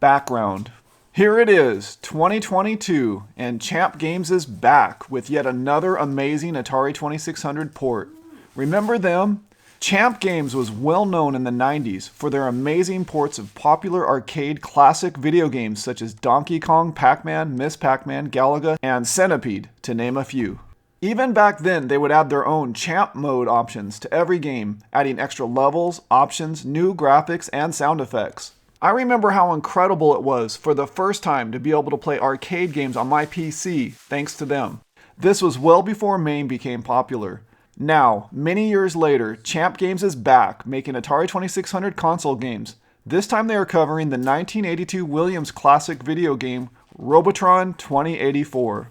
Background. Here it is, 2022, and Champ Games is back with yet another amazing Atari 2600 port. Remember them? Champ Games was well known in the 90s for their amazing ports of popular arcade classic video games such as Donkey Kong, Pac-Man, Miss Pac-Man, Galaga, and Centipede, to name a few. Even back then, they would add their own Champ mode options to every game, adding extra levels, options, new graphics, and sound effects. I remember how incredible it was for the first time to be able to play arcade games on my PC thanks to them. This was well before MAME became popular. Now, many years later, Champ Games is back, making Atari 2600 console games. This time they are covering the 1982 Williams classic video game, Robotron 2084.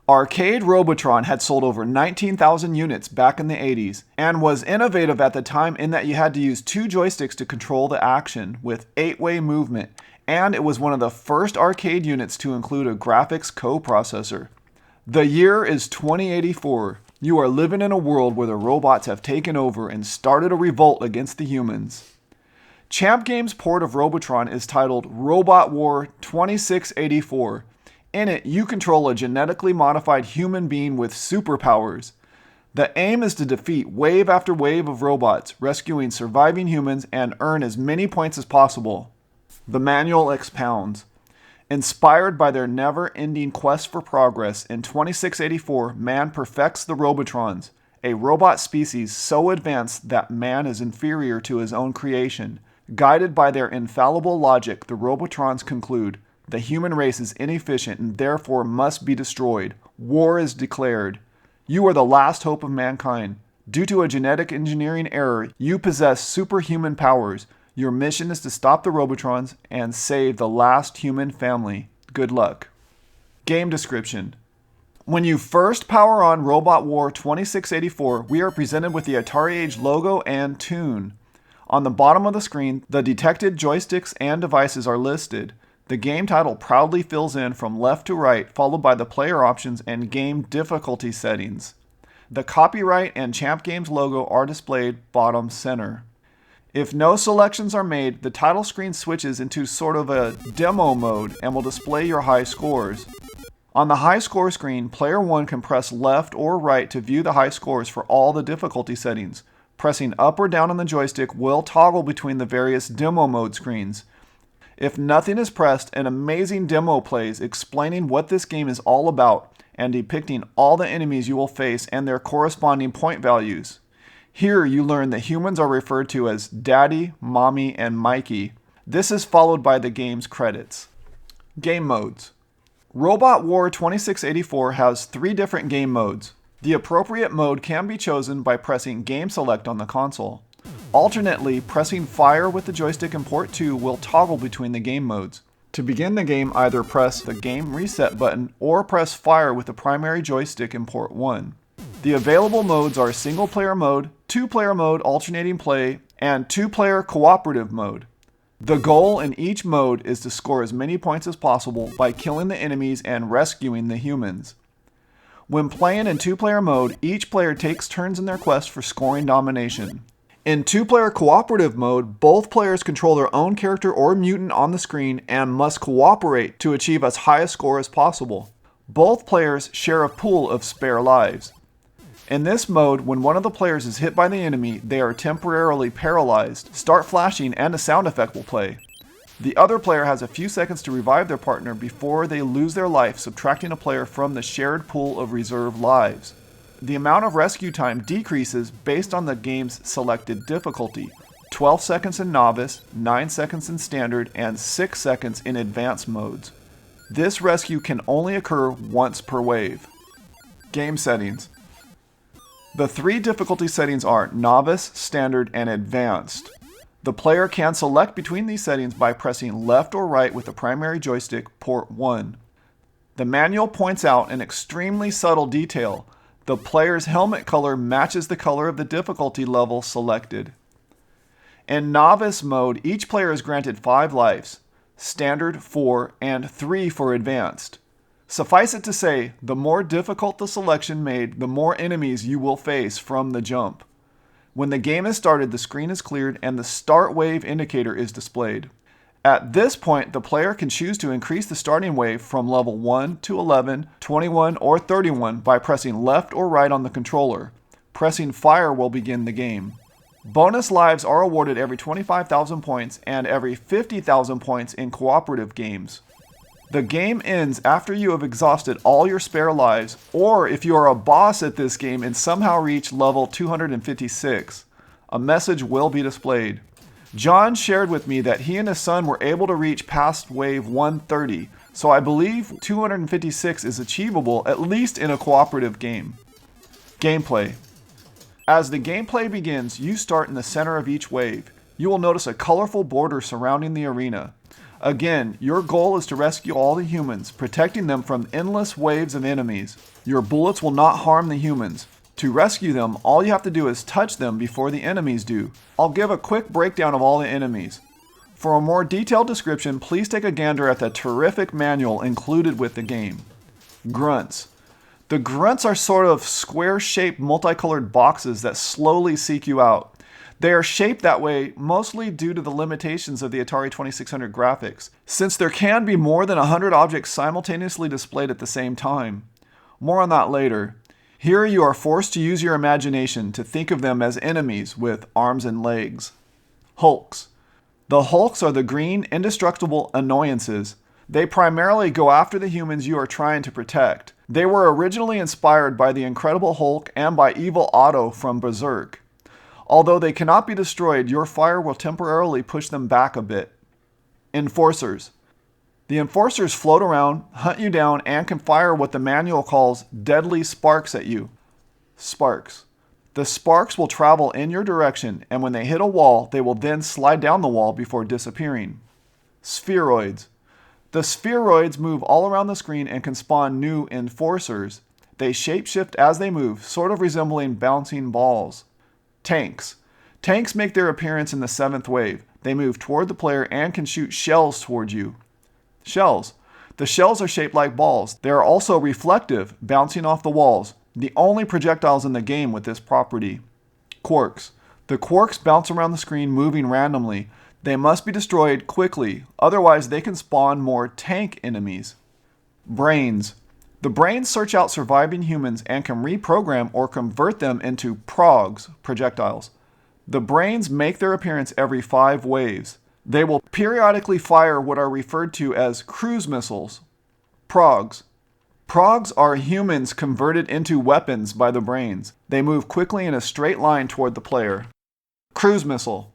Arcade Robotron had sold over 19,000 units back in the 80s, and was innovative at the time in that you had to use 2 joysticks to control the action, with 8-way movement, and it was one of the first arcade units to include a graphics coprocessor. The year is 2084. You are living in a world where the robots have taken over and started a revolt against the humans. Champ Games' port of Robotron is titled Robot War 2684. In it, you control a genetically modified human being with superpowers. The aim is to defeat wave after wave of robots, rescuing surviving humans, and earn as many points as possible. The manual expounds. Inspired by their never-ending quest for progress, in 2684, man perfects the Robotrons, a robot species so advanced that man is inferior to his own creation. Guided by their infallible logic, the Robotrons conclude, the human race is inefficient and therefore must be destroyed. War is declared. You are the last hope of mankind. Due to a genetic engineering error, you possess superhuman powers. Your mission is to stop the Robotrons and save the last human family. Good luck. Game description. When you first power on Robot War 2684, we are presented with the Atariage logo and tune. On the bottom of the screen, the detected joysticks and devices are listed. The game title proudly fills in from left to right, followed by the player options and game difficulty settings. The copyright and Champ Games logo are displayed bottom center. If no selections are made, the title screen switches into sort of a demo mode and will display your high scores. On the high score screen, player 1 can press left or right to view the high scores for all the difficulty settings. Pressing up or down on the joystick will toggle between the various demo mode screens. If nothing is pressed, an amazing demo plays explaining what this game is all about and depicting all the enemies you will face and their corresponding point values. Here you learn that humans are referred to as Daddy, Mommy, and Mikey. This is followed by the game's credits. Game modes. Robot War 2684 has 3 different game modes. The appropriate mode can be chosen by pressing Game Select on the console. Alternately, pressing fire with the joystick in port 2 will toggle between the game modes. To begin the game, either press the game reset button or press fire with the primary joystick in port 1. The available modes are single player mode, 2-player mode alternating play, and 2-player cooperative mode. The goal in each mode is to score as many points as possible by killing the enemies and rescuing the humans. When playing in 2-player mode, each player takes turns in their quest for scoring domination. In 2-player cooperative mode, both players control their own character or mutant on the screen and must cooperate to achieve as high a score as possible. Both players share a pool of spare lives. In this mode, when one of the players is hit by the enemy, they are temporarily paralyzed, start flashing, and a sound effect will play. The other player has a few seconds to revive their partner before they lose their life, subtracting a player from the shared pool of reserve lives. The amount of rescue time decreases based on the game's selected difficulty. 12 seconds in Novice, 9 seconds in Standard, and 6 seconds in Advanced modes. This rescue can only occur once per wave. Game settings. The 3 difficulty settings are Novice, Standard, and Advanced. The player can select between these settings by pressing left or right with the primary joystick, port 1. The manual points out an extremely subtle detail. The player's helmet color matches the color of the difficulty level selected. In Novice mode, each player is granted 5 lives, Standard 4, and 3 for Advanced. Suffice it to say, the more difficult the selection made, the more enemies you will face from the jump. When the game is started, the screen is cleared and the start wave indicator is displayed. At this point, the player can choose to increase the starting wave from level 1 to 11, 21, or 31 by pressing left or right on the controller. Pressing fire will begin the game. Bonus lives are awarded every 25,000 points and every 50,000 points in cooperative games. The game ends after you have exhausted all your spare lives, or if you are a boss at this game and somehow reach level 256. A message will be displayed. John shared with me that he and his son were able to reach past wave 130, so I believe 256 is achievable at least in a cooperative game. Gameplay. As the gameplay begins, you start in the center of each wave. You will notice a colorful border surrounding the arena. Again, your goal is to rescue all the humans, protecting them from endless waves of enemies. Your bullets will not harm the humans. To rescue them, all you have to do is touch them before the enemies do. I'll give a quick breakdown of all the enemies. For a more detailed description, please take a gander at the terrific manual included with the game. Grunts. The grunts are sort of square-shaped multicolored boxes that slowly seek you out. They are shaped that way mostly due to the limitations of the Atari 2600 graphics, since there can be more than 100 objects simultaneously displayed at the same time. More on that later. Here you are forced to use your imagination to think of them as enemies with arms and legs. Hulks. The Hulks are the green, indestructible annoyances. They primarily go after the humans you are trying to protect. They were originally inspired by the Incredible Hulk and by Evil Otto from Berserk. Although they cannot be destroyed, your fire will temporarily push them back a bit. Enforcers. The enforcers float around, hunt you down, and can fire what the manual calls deadly sparks at you. Sparks. The sparks will travel in your direction, and when they hit a wall, they will then slide down the wall before disappearing. Spheroids. The spheroids move all around the screen and can spawn new enforcers. They shapeshift as they move, sort of resembling bouncing balls. Tanks. Tanks make their appearance in the 7th wave. They move toward the player and can shoot shells toward you. Shells. The shells are shaped like balls. They are also reflective, bouncing off the walls, the only projectiles in the game with this property. Quarks. The quarks bounce around the screen moving randomly. They must be destroyed quickly, otherwise they can spawn more tank enemies. Brains. The brains search out surviving humans and can reprogram or convert them into progs, projectiles. The brains make their appearance every 5 waves. They will periodically fire what are referred to as cruise missiles. Progs. Progs are humans converted into weapons by the brains. They move quickly in a straight line toward the player. Cruise missile.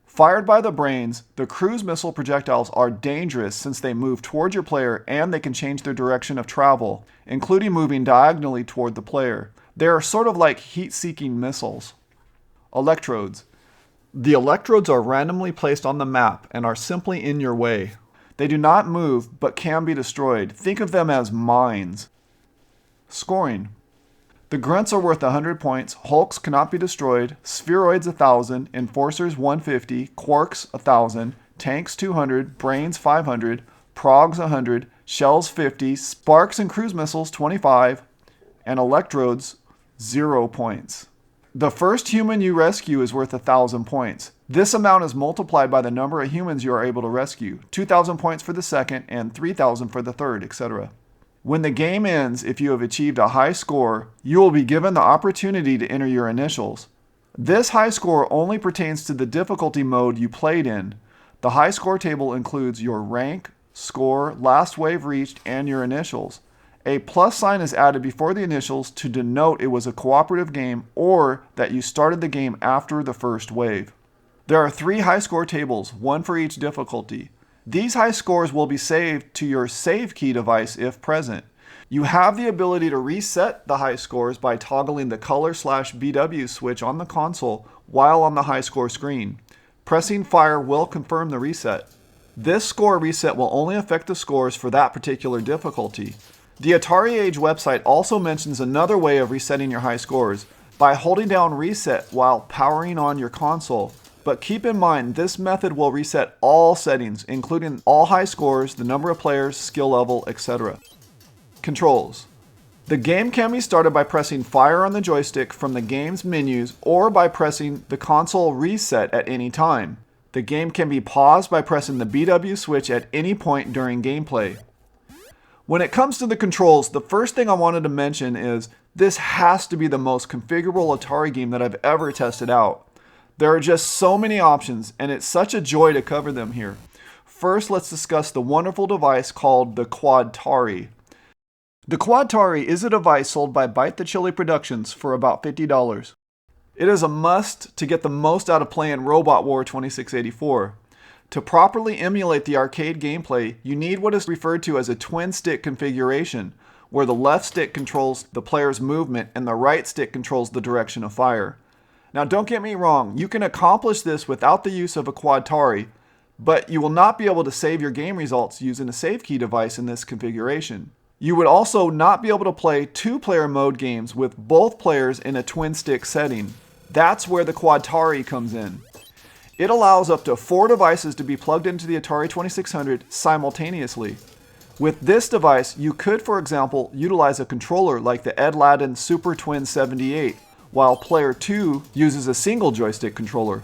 Fired by the brains, the cruise missile projectiles are dangerous since they move toward your player and they can change their direction of travel, including moving diagonally toward the player. They are sort of like heat-seeking missiles. Electrodes. The electrodes are randomly placed on the map and are simply in your way. They do not move, but can be destroyed. Think of them as mines. Scoring. The grunts are worth 100 points, hulks cannot be destroyed, spheroids 1,000, enforcers 150, quarks 1,000, tanks 200, brains 500, progs 100, shells 50, sparks and cruise missiles 25, and electrodes 0 points. The first human you rescue is worth 1,000 points. This amount is multiplied by the number of humans you are able to rescue, 2,000 points for the second and 3,000 for the third, etc. When the game ends, if you have achieved a high score, you will be given the opportunity to enter your initials. This high score only pertains to the difficulty mode you played in. The high score table includes your rank, score, last wave reached, and your initials. A plus sign is added before the initials to denote it was a cooperative game or that you started the game after the first wave. There are 3 high score tables, one for each difficulty. These high scores will be saved to your save key device if present. You have the ability to reset the high scores by toggling the color/BW switch on the console while on the high score screen. Pressing fire will confirm the reset. This score reset will only affect the scores for that particular difficulty. The Atariage website also mentions another way of resetting your high scores, by holding down reset while powering on your console. But keep in mind, this method will reset all settings, including all high scores, the number of players, skill level, etc. Controls. The game can be started by pressing fire on the joystick from the game's menus or by pressing the console reset at any time. The game can be paused by pressing the BW switch at any point during gameplay. When it comes to the controls, the first thing I wanted to mention is this has to be the most configurable Atari game that I've ever tested out. There are just so many options, and it's such a joy to cover them here. First, let's discuss the wonderful device called the QuadTari. The QuadTari is a device sold by Bite the Chili Productions for about $50. It is a must to get the most out of playing Robot War 2684. To properly emulate the arcade gameplay, you need what is referred to as a twin stick configuration, where the left stick controls the player's movement and the right stick controls the direction of fire. Now don't get me wrong, you can accomplish this without the use of a QuadTari, but you will not be able to save your game results using a Savekey device in this configuration. You would also not be able to play two-player mode games with both players in a twin stick setting. That's where the QuadTari comes in. It allows up to 4 devices to be plugged into the Atari 2600 simultaneously. With this device, you could, for example, utilize a controller like the Edladdin Super Twin 78, while player 2 uses a single joystick controller.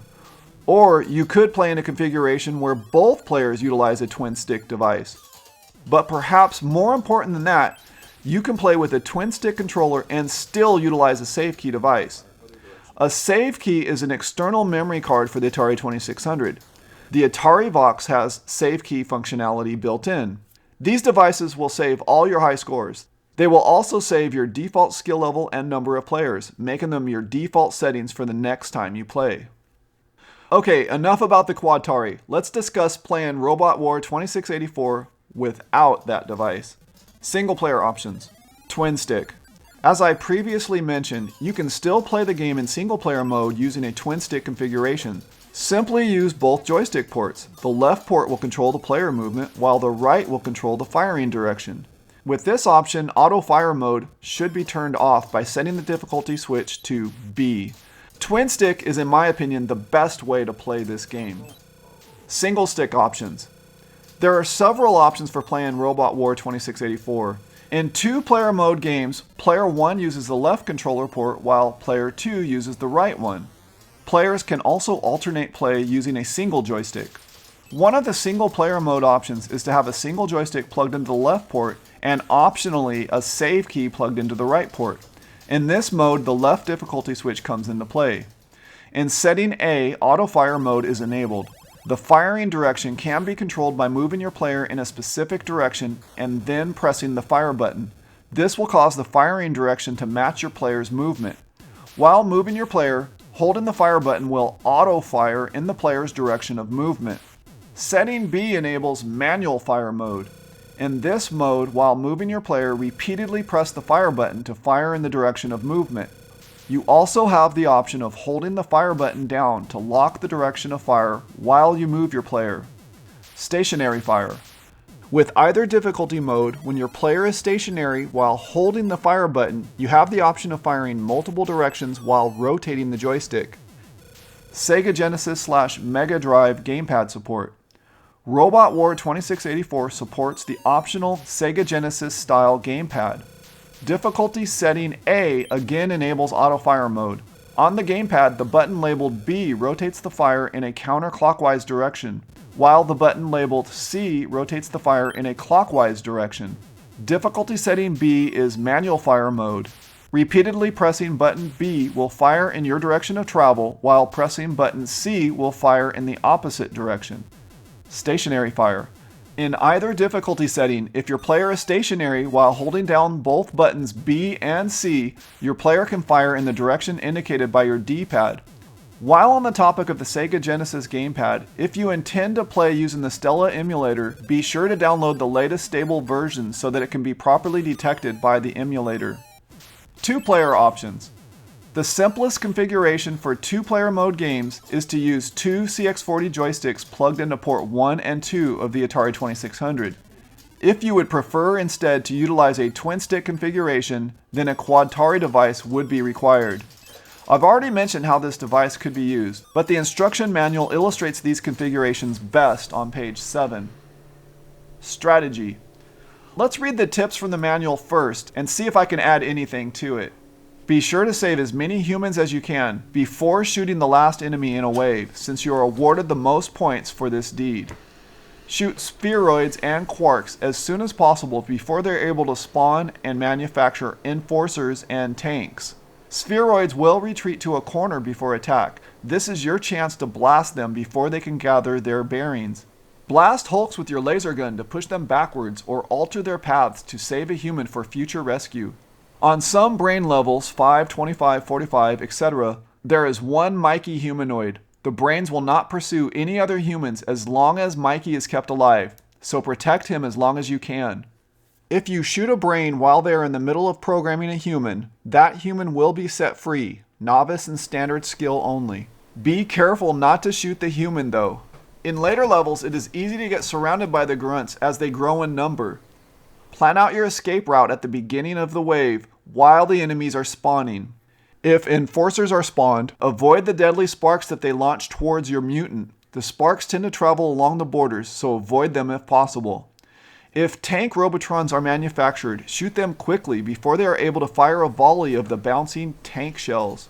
Or you could play in a configuration where both players utilize a twin stick device. But perhaps more important than that, you can play with a twin stick controller and still utilize a Savekey device. A Savekey is an external memory card for the Atari 2600. The Atarivox has Savekey functionality built in. These devices will save all your high scores. They will also save your default skill level and number of players, making them your default settings for the next time you play. Okay, enough about the QuadTari. Let's discuss playing Robot War 2684 without that device. Single player options. Twin stick. As I previously mentioned, you can still play the game in single player mode using a twin stick configuration. Simply use both joystick ports. The left port will control the player movement, while the right will control the firing direction. With this option, auto fire mode should be turned off by setting the difficulty switch to B. Twin stick is, in my opinion, the best way to play this game. Single stick options. There are several options for playing Robot War 2684. In two-player mode games, player 1 uses the left controller port while player 2 uses the right one. Players can also alternate play using a single joystick. One of the single-player mode options is to have a single joystick plugged into the left port and optionally a Savekey plugged into the right port. In this mode, the left difficulty switch comes into play. In setting A, auto fire mode is enabled. The firing direction can be controlled by moving your player in a specific direction and then pressing the fire button. This will cause the firing direction to match your player's movement. While moving your player, holding the fire button will auto fire in the player's direction of movement. Setting B enables manual fire mode. In this mode, while moving your player, repeatedly press the fire button to fire in the direction of movement. You also have the option of holding the fire button down to lock the direction of fire while you move your player. Stationary fire. With either difficulty mode, when your player is stationary while holding the fire button, you have the option of firing multiple directions while rotating the joystick. Sega Genesis / Mega Drive gamepad support. Robot War 2684 supports the optional Sega Genesis style gamepad. Difficulty setting A again enables auto fire mode. On the gamepad, the button labeled B rotates the fire in a counterclockwise direction, while the button labeled C rotates the fire in a clockwise direction. Difficulty setting B is manual fire mode. Repeatedly pressing button B will fire in your direction of travel, while pressing button C will fire in the opposite direction. Stationary fire. In either difficulty setting, if your player is stationary while holding down both buttons B and C, your player can fire in the direction indicated by your D-pad. While on the topic of the Sega Genesis gamepad, if you intend to play using the Stella emulator, be sure to download the latest stable version so that it can be properly detected by the emulator. Two-player options. The simplest configuration for two-player mode games is to use two CX40 joysticks plugged into port 1 and 2 of the Atari 2600. If you would prefer instead to utilize a twin-stick configuration, then a QuadTari device would be required. I've already mentioned how this device could be used, but the instruction manual illustrates these configurations best on page 7. Strategy. Let's read the tips from the manual first and see if I can add anything to it. Be sure to save as many humans as you can before shooting the last enemy in a wave, since you are awarded the most points for this deed. Shoot spheroids and quarks as soon as possible before they're able to spawn and manufacture enforcers and tanks. Spheroids will retreat to a corner before attack. This is your chance to blast them before they can gather their bearings. Blast hulks with your laser gun to push them backwards or alter their paths to save a human for future rescue. On some brain levels, 5, 25, 45, etc., there is one Mikey humanoid. The brains will not pursue any other humans as long as Mikey is kept alive, so protect him as long as you can. If you shoot a brain while they are in the middle of programming a human, that human will be set free, novice and standard skill only. Be careful not to shoot the human though. In later levels, it is easy to get surrounded by the grunts as they grow in number. Plan out your escape route at the beginning of the wave while the enemies are spawning. If enforcers are spawned, avoid the deadly sparks that they launch towards your mutant. The sparks tend to travel along the borders, so avoid them if possible. If tank Robotrons are manufactured, shoot them quickly before they are able to fire a volley of the bouncing tank shells.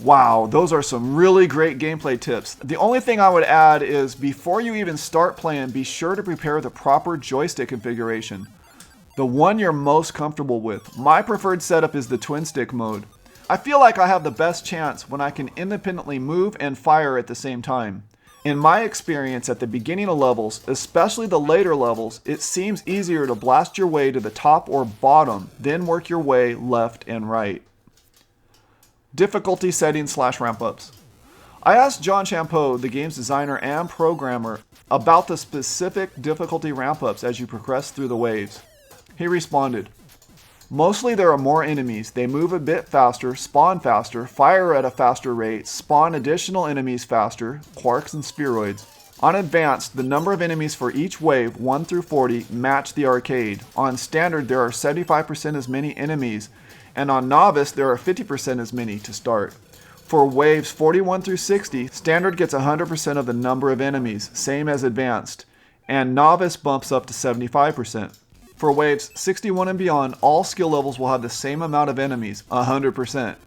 Wow, those are some really great gameplay tips. The only thing I would add is before you even start playing, be sure to prepare the proper joystick configuration. The one you're most comfortable with. My preferred setup is the twin stick mode. I feel like I have the best chance when I can independently move and fire at the same time. In my experience at the beginning of levels, especially the later levels, it seems easier to blast your way to the top or bottom, then work your way left and right. Difficulty settings / ramp-ups. I asked John Champeau, the game's designer and programmer, about the specific difficulty ramp-ups as you progress through the waves. He responded, "Mostly there are more enemies, they move a bit faster, spawn faster, fire at a faster rate, spawn additional enemies faster, quarks and spheroids. On advanced, the number of enemies for each wave, 1 through 40, match the arcade. On standard, there are 75% as many enemies, and on novice, there are 50% as many to start. For waves 41 through 60, standard gets 100% of the number of enemies, same as advanced, and novice bumps up to 75%. For waves 61 and beyond, all skill levels will have the same amount of enemies, 100%.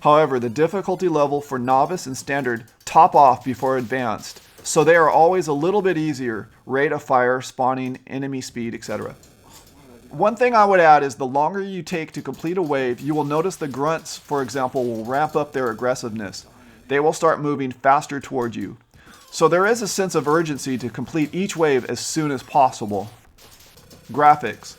However, the difficulty level for novice and standard top off before advanced, so they are always a little bit easier, rate of fire, spawning, enemy speed, etc. One thing I would add is the longer you take to complete a wave, you will notice the grunts, for example, will ramp up their aggressiveness. They will start moving faster toward you. So there is a sense of urgency to complete each wave as soon as possible. Graphics.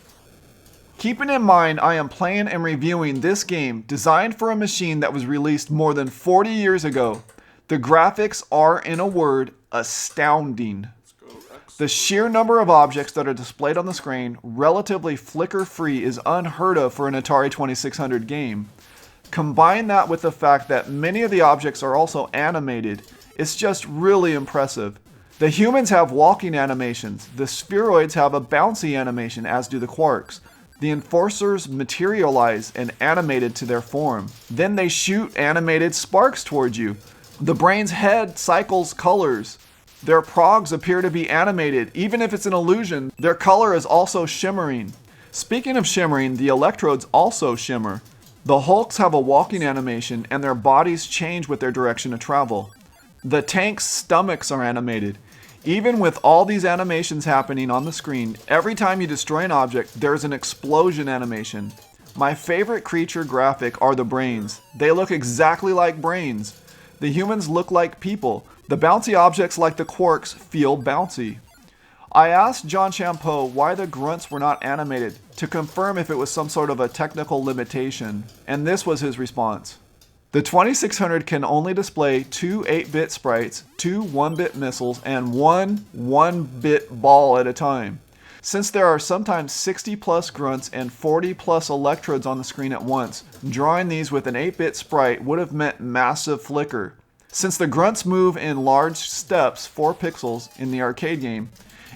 Keeping in mind I am playing and reviewing this game designed for a machine that was released more than 40 years ago, the graphics are, in a word, astounding. The sheer number of objects that are displayed on the screen, relatively flicker-free, is unheard of for an Atari 2600 game. Combine that with the fact that many of the objects are also animated, it's just really impressive. The humans have walking animations, the spheroids have a bouncy animation, as do the quarks. The enforcers materialize and animated to their form. Then they shoot animated sparks towards you. The brain's head cycles colors. Their progs appear to be animated. Even if it's an illusion, their color is also shimmering. Speaking of shimmering, the electrodes also shimmer. The hulks have a walking animation and their bodies change with their direction of travel. The tanks' stomachs are animated. Even with all these animations happening on the screen, every time you destroy an object, there's an explosion animation. My favorite creature graphic are the brains. They look exactly like brains. The humans look like people. The bouncy objects like the quarks feel bouncy. I asked John Champeau why the grunts were not animated to confirm if it was some sort of a technical limitation, and this was his response. The 2600 can only display 2 8-bit sprites, 2 1-bit missiles, and 1 1-bit ball at a time. Since there are sometimes 60 plus grunts and 40 plus electrodes on the screen at once, drawing these with an 8-bit sprite would have meant massive flicker. Since the grunts move in large steps, 4 pixels, in the arcade game,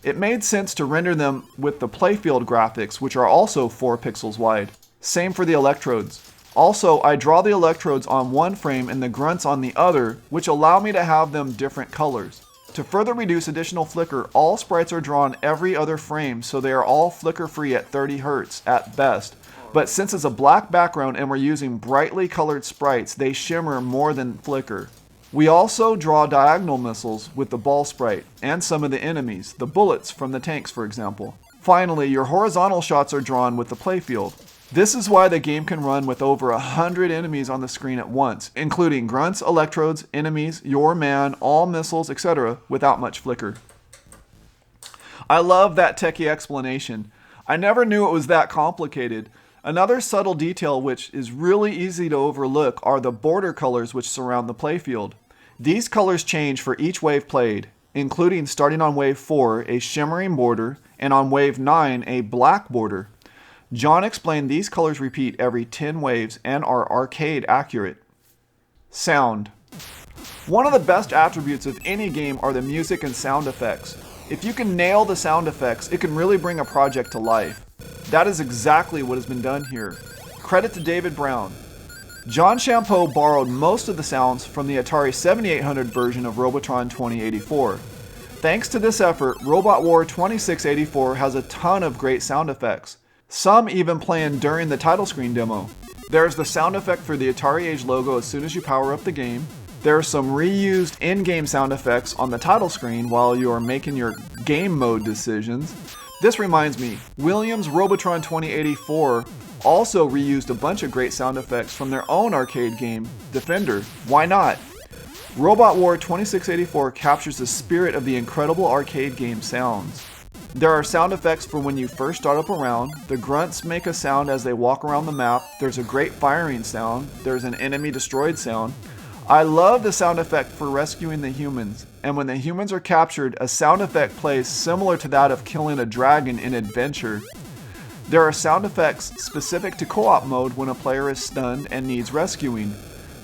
it made sense to render them with the playfield graphics, which are also 4 pixels wide. Same for the electrodes. Also, I draw the electrodes on one frame and the grunts on the other, which allow me to have them different colors. To further reduce additional flicker, all sprites are drawn every other frame, so they are all flicker free at 30 Hz at best, But since it's a black background and we're using brightly colored sprites, they shimmer more than flicker. We also draw diagonal missiles with the ball sprite and some of the enemies, the bullets from the tanks for example. Finally, your horizontal shots are drawn with the playfield. This is why the game can run with over 100 enemies on the screen at once, including grunts, electrodes, enemies, your man, all missiles, etc. without much flicker. I love that techie explanation. I never knew it was that complicated. Another subtle detail which is really easy to overlook are the border colors which surround the playfield. These colors change for each wave played, including starting on wave 4 a shimmering border and on wave 9 a black border. John explained these colors repeat every 10 waves and are arcade accurate. Sound. One of the best attributes of any game are the music and sound effects. If you can nail the sound effects, it can really bring a project to life. That is exactly what has been done here. Credit to David Brown. John Champeau borrowed most of the sounds from the Atari 7800 version of Robotron 2084. Thanks to this effort, Robot War 2684 has a ton of great sound effects, some even playing during the title screen demo. There's the sound effect for the Atariage logo as soon as you power up the game. There are some reused in-game sound effects on the title screen while you are making your game mode decisions. This reminds me, Williams' Robotron 2084 also reused a bunch of great sound effects from their own arcade game, Defender. Why not? Robot War 2684 captures the spirit of the incredible arcade game sounds. There are sound effects for when you first start up a round, the grunts make a sound as they walk around the map, there's a great firing sound, there's an enemy destroyed sound. I love the sound effect for rescuing the humans, and when the humans are captured, a sound effect plays similar to that of killing a dragon in Adventure. There are sound effects specific to co-op mode when a player is stunned and needs rescuing.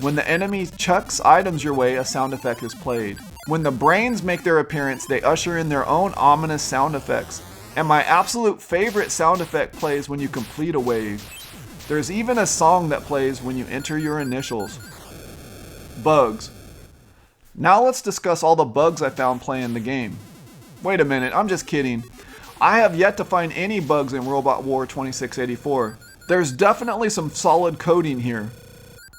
When the enemy chucks items your way, a sound effect is played. When the brains make their appearance, they usher in their own ominous sound effects. And my absolute favorite sound effect plays when you complete a wave. There's even a song that plays when you enter your initials. Bugs. Now let's discuss all the bugs I found playing the game. Wait a minute, I'm just kidding. I have yet to find any bugs in Robot War 2684. There's definitely some solid coding here.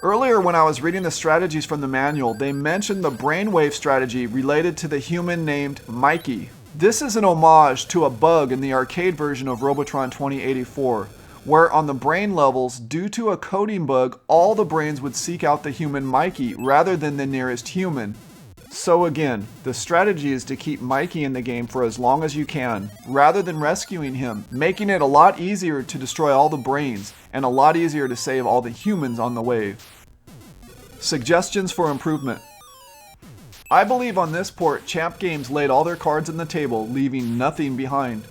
Earlier when I was reading the strategies from the manual, they mentioned the brainwave strategy related to the human named Mikey. This is an homage to a bug in the arcade version of Robotron 2084, where on the brain levels, due to a coding bug, all the brains would seek out the human Mikey rather than the nearest human. So again, the strategy is to keep Mikey in the game for as long as you can, rather than rescuing him, making it a lot easier to destroy all the brains, and a lot easier to save all the humans on the wave. Suggestions for improvement. I believe on this port, Champ Games laid all their cards on the table, leaving nothing behind.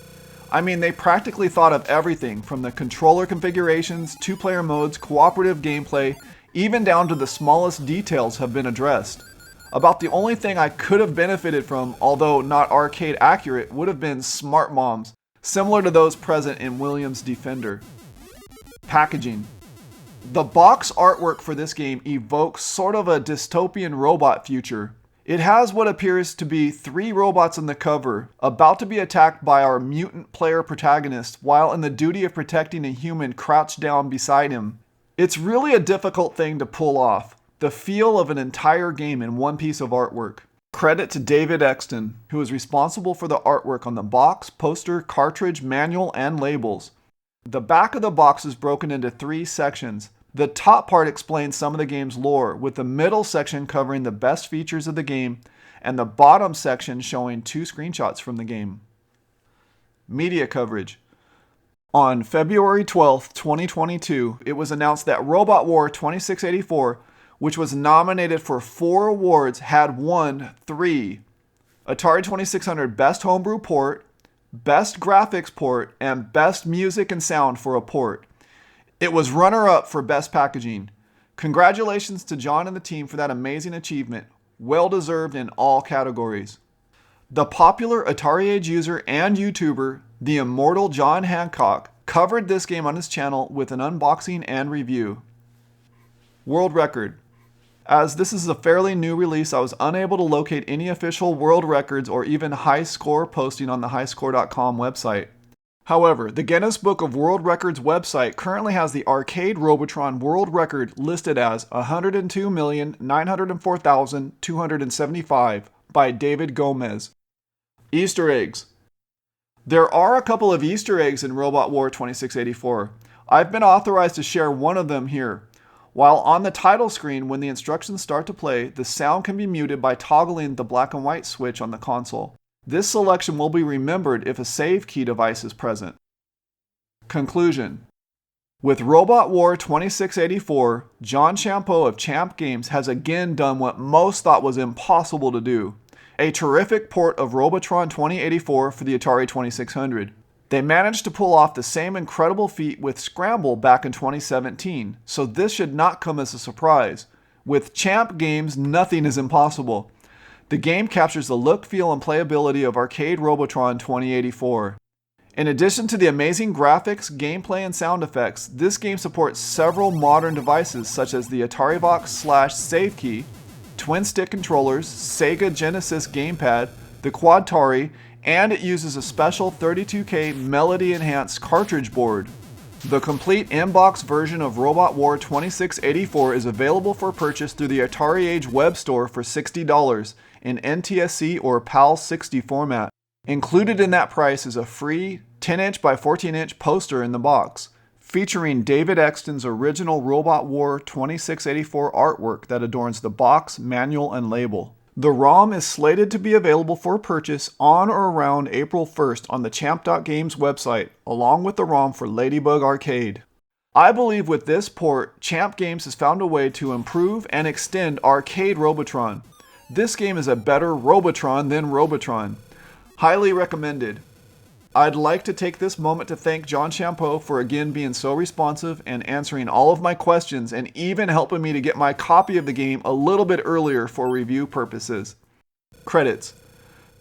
I mean, they practically thought of everything from the controller configurations, two-player modes, cooperative gameplay, even down to the smallest details have been addressed. About the only thing I could have benefited from, although not arcade accurate, would have been smart moms, similar to those present in Williams' Defender. Packaging. The box artwork for this game evokes sort of a dystopian robot future. It has what appears to be 3 robots on the cover, about to be attacked by our mutant player protagonist while in the duty of protecting a human crouched down beside him. It's really a difficult thing to pull off, the feel of an entire game in one piece of artwork. Credit to David Exton, who is responsible for the artwork on the box, poster, cartridge, manual, and labels. The back of the box is broken into 3 sections. The top part explains some of the game's lore, with the middle section covering the best features of the game, and the bottom section showing 2 screenshots from the game. Media coverage. On February 12, 2022, it was announced that Robot War 2684, which was nominated for 4 awards, had won 3. Atari 2600 Best Homebrew Port, Best Graphics Port, and Best Music and Sound for a Port. It was runner-up for Best Packaging. Congratulations to John and the team for that amazing achievement. Well deserved in all categories. The popular Atariage user and YouTuber, the immortal John Hancock, covered this game on his channel with an unboxing and review. World record. As this is a fairly new release, I was unable to locate any official world records or even high score posting on the highscore.com website. However, the Guinness Book of World Records website currently has the arcade Robotron world record listed as 102,904,275 by David Gomez. Easter eggs. There are a couple of Easter eggs in Robot War 2684. I've been authorized to share one of them here. While on the title screen, when the instructions start to play, the sound can be muted by toggling the black and white switch on the console. This selection will be remembered if a save key device is present. Conclusion. With Robot War 2684, John Champeau of Champ Games has again done what most thought was impossible to do. A terrific port of Robotron 2084 for the Atari 2600. They managed to pull off the same incredible feat with Scramble back in 2017, so this should not come as a surprise. With Champ Games, nothing is impossible. The game captures the look, feel, and playability of arcade Robotron 2084. In addition to the amazing graphics, gameplay, and sound effects, this game supports several modern devices such as the Atarivox Savekey, twin stick controllers, Sega Genesis gamepad, the QuadTari, and it uses a special 32K melody-enhanced cartridge board. The complete in-box version of Robot War 2684 is available for purchase through the Atariage web store for $60 in NTSC or PAL60 format. Included in that price is a free 10-inch by 14-inch poster in the box, featuring David Exton's original Robot War 2684 artwork that adorns the box, manual, and label. The ROM is slated to be available for purchase on or around April 1st on the Champ.Games website, along with the ROM for Ladybug Arcade. I believe with this port, Champ Games has found a way to improve and extend arcade Robotron. This game is a better Robotron than Robotron. Highly recommended. I'd like to take this moment to thank John Champeau for again being so responsive and answering all of my questions and even helping me to get my copy of the game a little bit earlier for review purposes. Credits.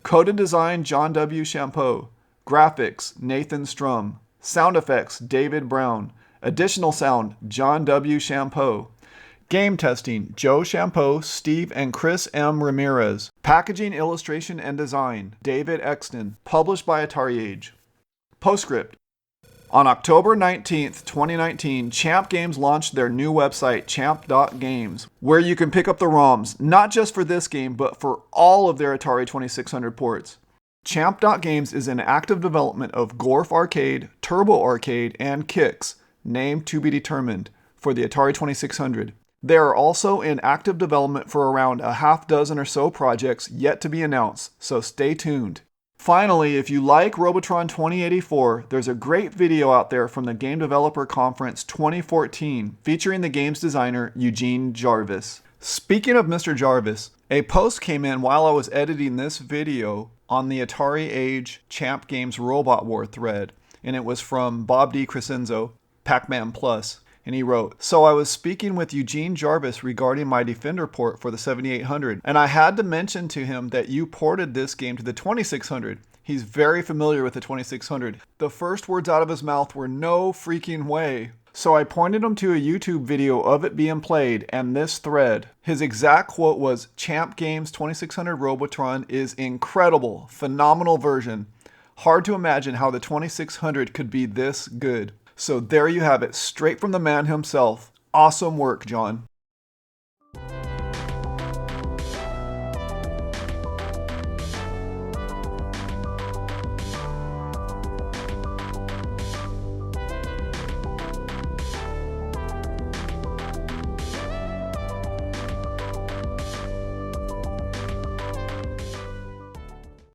Code and design John W. Champeau. Graphics Nathan Strum. Sound effects David Brown. Additional sound John W. Champeau. Game testing Joe Champeau, Steve and Chris M. Ramirez. Packaging, illustration, and design David Exton. Published by Atariage. Postscript. On October 19th, 2019, Champ Games launched their new website, champ.games, where you can pick up the ROMs, not just for this game, but for all of their Atari 2600 ports. Champ.games is in active development of Gorf Arcade, Turbo Arcade, and Kicks, name to be determined, for the Atari 2600. They are also in active development for around a half dozen or so projects yet to be announced, so stay tuned. Finally, if you like Robotron 2084, there's a great video out there from the Game Developer Conference 2014 featuring the game's designer Eugene Jarvis. Speaking of Mr. Jarvis, a post came in while I was editing this video on the Atariage Champ Games Robot War thread, and it was from Bob D. Crescenzo, Pac-Man Plus. And he wrote, "So I was speaking with Eugene Jarvis regarding my Defender port for the 7800, and I had to mention to him that you ported this game to the 2600. He's very familiar with the 2600. The first words out of his mouth were, 'No freaking way.' So I pointed him to a YouTube video of it being played and this thread. His exact quote was, 'Champ Games 2600 Robotron is incredible, phenomenal version. Hard to imagine how the 2600 could be this good.' So there you have it, straight from the man himself. Awesome work, John."